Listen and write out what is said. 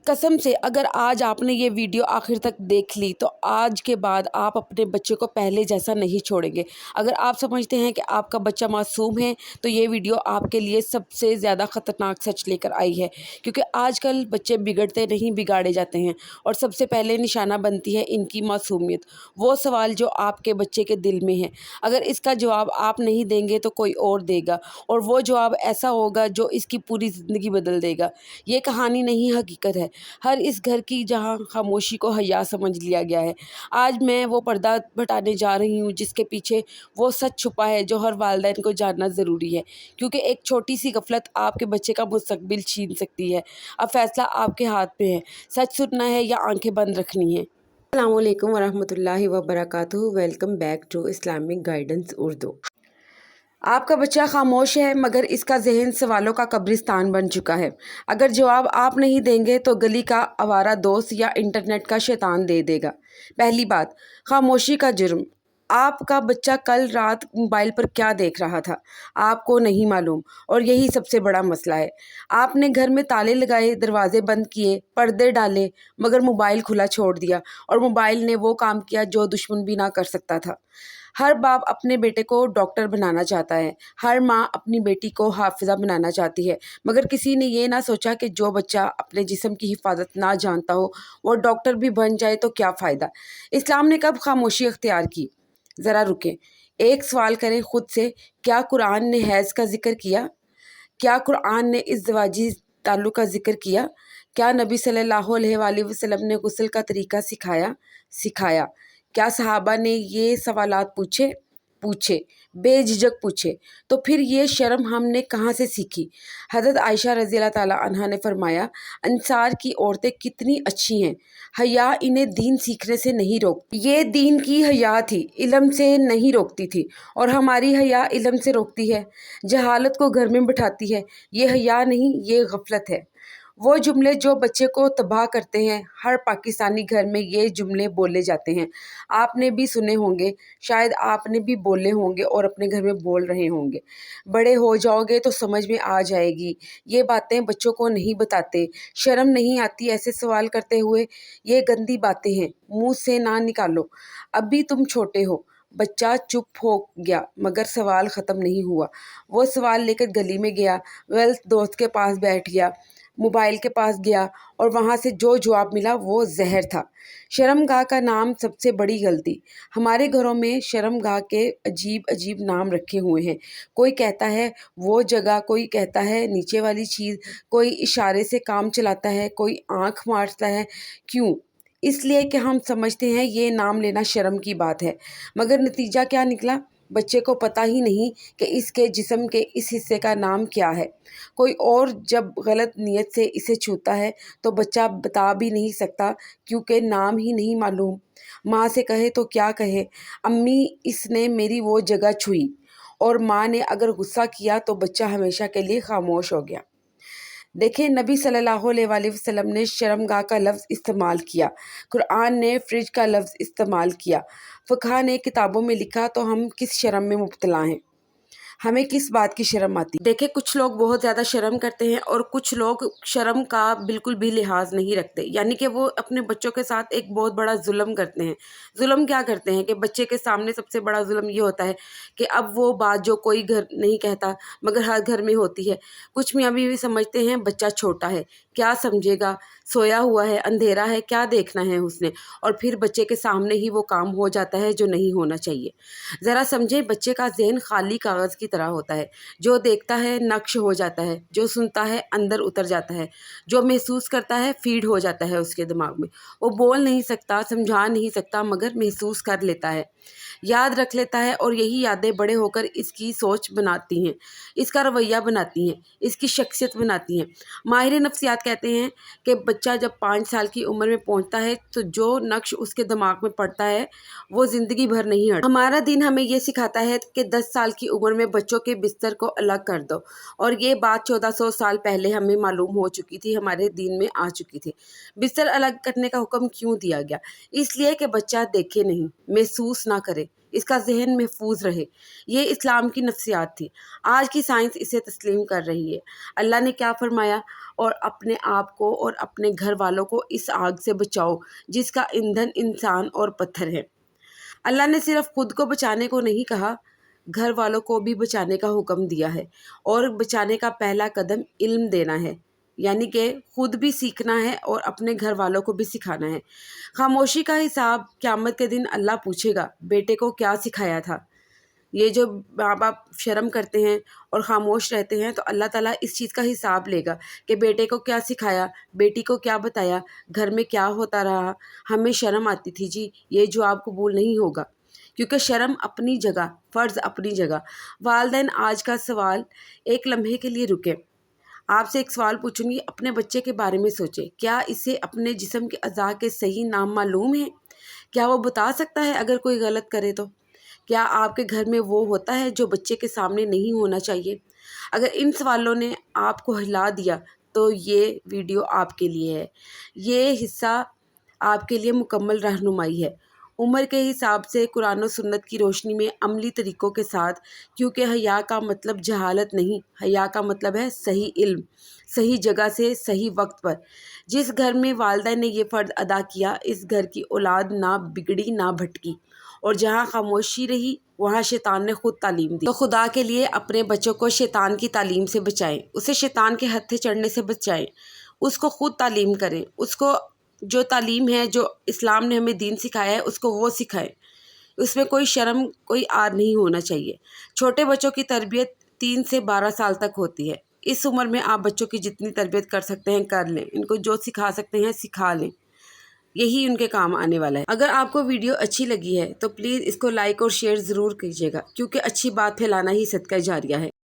कसम से अगर आज आपने ये वीडियो आखिर तक देख ली तो आज के बाद आप अपने बच्चे को पहले जैसा नहीं छोड़ेंगे। अगर आप समझते हैं कि आपका बच्चा मासूम है तो ये वीडियो आपके लिए सबसे ज़्यादा ख़तरनाक सच लेकर आई है, क्योंकि आजकल बच्चे बिगड़ते नहीं बिगाड़े जाते हैं और सबसे पहले निशाना बनती है इनकी मासूमियत। वो सवाल जो आपके बच्चे के दिल में है, अगर इसका जवाब आप नहीं देंगे तो कोई और देगा, और वो जवाब ऐसा होगा जो इसकी पूरी ज़िंदगी बदल देगा। ये कहानी नहीं, हकीकत है। हर इस घर की जहाँ खामोशी को हया समझ लिया गया है। आज मैं वो पर्दा हटाने जा रही हूँ जिसके पीछे वो सच छुपा है जो हर वालिदैन को जानना ज़रूरी है, क्योंकि एक छोटी सी गफलत आपके बच्चे का मुस्तकबिल छीन सकती है। अब फैसला आपके हाथ में है, सच सुनना है या आंखें बंद रखनी है। अस्सलाम वालेकुम वरहमतुल्लाहि वबरकातुहू। Welcome back to Islamic guidance Urdu. आपका बच्चा खामोश है मगर इसका जहन सवालों का कब्रिस्तान बन चुका है। अगर जवाब आप नहीं देंगे तो गली का आवारा दोस्त या इंटरनेट का शैतान दे देगा। पहली बात, खामोशी का जुर्म। आपका बच्चा कल रात मोबाइल पर क्या देख रहा था आपको नहीं मालूम, और यही सबसे बड़ा मसला है। आपने घर में ताले लगाए, दरवाजे बंद किए, पर्दे डाले, मगर मोबाइल खुला छोड़ दिया, और मोबाइल ने वो काम किया जो दुश्मन भी ना कर सकता था। हर बाप अपने बेटे को डॉक्टर बनाना चाहता है, हर माँ अपनी बेटी को हाफिज़ा बनाना चाहती है, मगर किसी ने ये ना सोचा कि जो बच्चा अपने जिस्म की हिफाजत ना जानता हो वो डॉक्टर भी बन जाए तो क्या फ़ायदा। इस्लाम ने कब खामोशी अख्तियार की? ज़रा रुकें, एक सवाल करें खुद से, क्या कुरान ने हैज़ का ज़िक्र किया? क्या कुरान ने इज़्दिवाजी ताल्लुक़ का ज़िक्र किया? क्या नबी सल्लल्लाहु अलैहि वसल्लम ने गुस्ल का तरीक़ा सिखाया? क्या सहाबा ने ये सवालात पूछे, बेझिझक पूछे? तो फिर ये शर्म हमने कहाँ से सीखी? हज़रत आयशा रज़ियल्लाहु ताला अन्हा ने फरमाया, अंसार की औरतें कितनी अच्छी हैं, हया इन्हें दीन सीखने से नहीं रोकती। ये दीन की हया थी, इल्म से नहीं रोकती थी, और हमारी हया इल्म से रोकती है, जहालत को घर में बिठाती है। ये हया नहीं, ये गफलत है। वो जुमले जो बच्चे को तबाह करते हैं, हर पाकिस्तानी घर में ये जुमले बोले जाते हैं। आपने भी सुने होंगे, शायद आपने भी बोले होंगे और अपने घर में बोल रहे होंगे। बड़े हो जाओगे तो समझ में आ जाएगी। ये बातें बच्चों को नहीं बताते, शर्म नहीं आती ऐसे सवाल करते हुए? ये गंदी बातें हैं, मुंह से ना निकालो। अभी तुम छोटे हो। बच्चा चुप हो गया मगर सवाल ख़त्म नहीं हुआ। वो सवाल लेकर गली में गया, वेल्थ दोस्त के पास बैठ गया, मोबाइल के पास गया, और वहाँ से जो जवाब मिला वो जहर था। शर्मगाह का नाम सबसे बड़ी गलती। हमारे घरों में शर्मगाह के अजीब अजीब नाम रखे हुए हैं। कोई कहता है वो जगह, कोई कहता है नीचे वाली चीज़, कोई इशारे से काम चलाता है, कोई आँख मारता है। क्यों? इसलिए कि हम समझते हैं ये नाम लेना शर्म की बात है, मगर नतीजा क्या निकला? बच्चे को पता ही नहीं कि इसके जिस्म के इस हिस्से का नाम क्या है। कोई और जब गलत नीयत से इसे छूता है तो बच्चा बता भी नहीं सकता, क्योंकि नाम ही नहीं मालूम। माँ से कहे तो क्या कहे, अम्मी इसने मेरी वो जगह छुई, और माँ ने अगर गुस्सा किया तो बच्चा हमेशा के लिए खामोश हो गया। देखें, नबी सल्लल्लाहु अलैहि वसल्लम ने शर्मगाह का लफ्ज़ इस्तेमाल किया, कुरान ने फ्रिज का लफ्ज़ इस्तेमाल किया, फ़िक़्ह ने किताबों में लिखा, तो हम किस शर्म में मुब्तला हैं? हमें किस बात की शर्म आती? देखिए, कुछ लोग बहुत ज़्यादा शर्म करते हैं और कुछ लोग शर्म का बिल्कुल भी लिहाज नहीं रखते, यानी कि वो अपने बच्चों के साथ एक बहुत बड़ा जुल्म करते हैं। जुल्म क्या करते हैं कि बच्चे के सामने सबसे बड़ा जुल्म ये होता है कि अब वो बात जो कोई घर नहीं कहता मगर हर घर में होती है। कुछ मियाँ बीवी समझते हैं बच्चा छोटा है, क्या समझेगा, सोया हुआ है, अंधेरा है, क्या देखना है उसने, और फिर बच्चे के सामने ही वो काम हो जाता है जो नहीं होना चाहिए। ज़रा समझें, बच्चे का ज़हन खाली कागज़ की तरह होता है, जो देखता है नक्श हो जाता है, जो सुनता है अंदर उतर जाता है, जो महसूस करता है फीड हो जाता है उसके दिमाग में। वो बोल नहीं सकता, समझा नहीं सकता, मगर महसूस कर लेता है, याद रख लेता है, और यही यादें बड़े होकर इसकी सोच बनाती हैं, इसका रवैया बनाती हैं, इसकी शख्सियत बनाती हैं। माहिर नफ्सियात कहते हैं कि बच्चा जब 5 साल की उम्र में पहुंचता है तो जो नक्श उसके दिमाग में पड़ता है वो ज़िंदगी भर नहीं हटता। हमारा दीन हमें ये सिखाता है कि 10 साल की उम्र में बच्चों के बिस्तर को अलग कर दो, और ये बात 1400 साल पहले हमें मालूम हो चुकी थी, हमारे दीन में आ चुकी थी। बिस्तर अलग करने का हुक्म क्यों दिया गया? इसलिए कि बच्चा देखे नहीं, महसूस ना करे, اس کا ذہن محفوظ رہے۔ یہ اسلام کی نفسیات تھی، آج کی سائنس اسے تسلیم کر رہی ہے۔ اللہ نے کیا فرمایا؟ اور اپنے آپ کو اور اپنے گھر والوں کو اس آگ سے بچاؤ جس کا ایندھن انسان اور پتھر ہے۔ اللہ نے صرف خود کو بچانے کو نہیں کہا، گھر والوں کو بھی بچانے کا حکم دیا ہے، اور بچانے کا پہلا قدم علم دینا ہے، یعنی کہ خود بھی سیکھنا ہے اور اپنے گھر والوں کو بھی سکھانا ہے۔ خاموشی کا حساب قیامت کے دن اللہ پوچھے گا، بیٹے کو کیا سکھایا تھا؟ یہ جو ماں باپ شرم کرتے ہیں اور خاموش رہتے ہیں تو اللہ تعالیٰ اس چیز کا حساب لے گا کہ بیٹے کو کیا سکھایا، بیٹی کو کیا بتایا، گھر میں کیا ہوتا رہا۔ ہمیں شرم آتی تھی جی، یہ جواب قبول نہیں ہوگا، کیونکہ شرم اپنی جگہ، فرض اپنی جگہ۔ والدین آج کا سوال ایک لمحے کے لیے رکیں، آپ سے ایک سوال پوچھوں گی، اپنے بچے کے بارے میں سوچیں، کیا اسے اپنے جسم کے اعضاء کے صحیح نام معلوم ہیں؟ کیا وہ بتا سکتا ہے اگر کوئی غلط کرے تو؟ کیا آپ کے گھر میں وہ ہوتا ہے جو بچے کے سامنے نہیں ہونا چاہیے؟ اگر ان سوالوں نے آپ کو ہلا دیا تو یہ ویڈیو آپ کے لیے ہے۔ یہ حصہ آپ کے لیے مکمل رہنمائی ہے، عمر کے حساب سے قرآن و سنت کی روشنی میں عملی طریقوں کے ساتھ، کیونکہ حیا کا مطلب جہالت نہیں، حیا کا مطلب ہے صحیح علم، صحیح جگہ سے صحیح وقت پر۔ جس گھر میں والدین نے یہ فرض ادا کیا، اس گھر کی اولاد نہ بگڑی نہ بھٹکی، اور جہاں خاموشی رہی وہاں شیطان نے خود تعلیم دی۔ تو خدا کے لیے اپنے بچوں کو شیطان کی تعلیم سے بچائیں، اسے شیطان کے ہتھے چڑھنے سے بچائیں، اس کو خود تعلیم کریں، اس کو جو تعلیم ہے، جو اسلام نے ہمیں دین سکھایا ہے، اس کو وہ سکھائیں۔ اس میں کوئی شرم، کوئی عار نہیں ہونا چاہیے۔ چھوٹے بچوں کی تربیت 3 سے 12 سال تک ہوتی ہے۔ اس عمر میں آپ بچوں کی جتنی تربیت کر سکتے ہیں کر لیں، ان کو جو سکھا سکتے ہیں سکھا لیں، یہی ان کے کام آنے والا ہے۔ اگر آپ کو ویڈیو اچھی لگی ہے تو پلیز اس کو لائک اور شیئر ضرور کیجیے گا، کیونکہ اچھی بات پھیلانا ہی صدقہ جاریہ ہے۔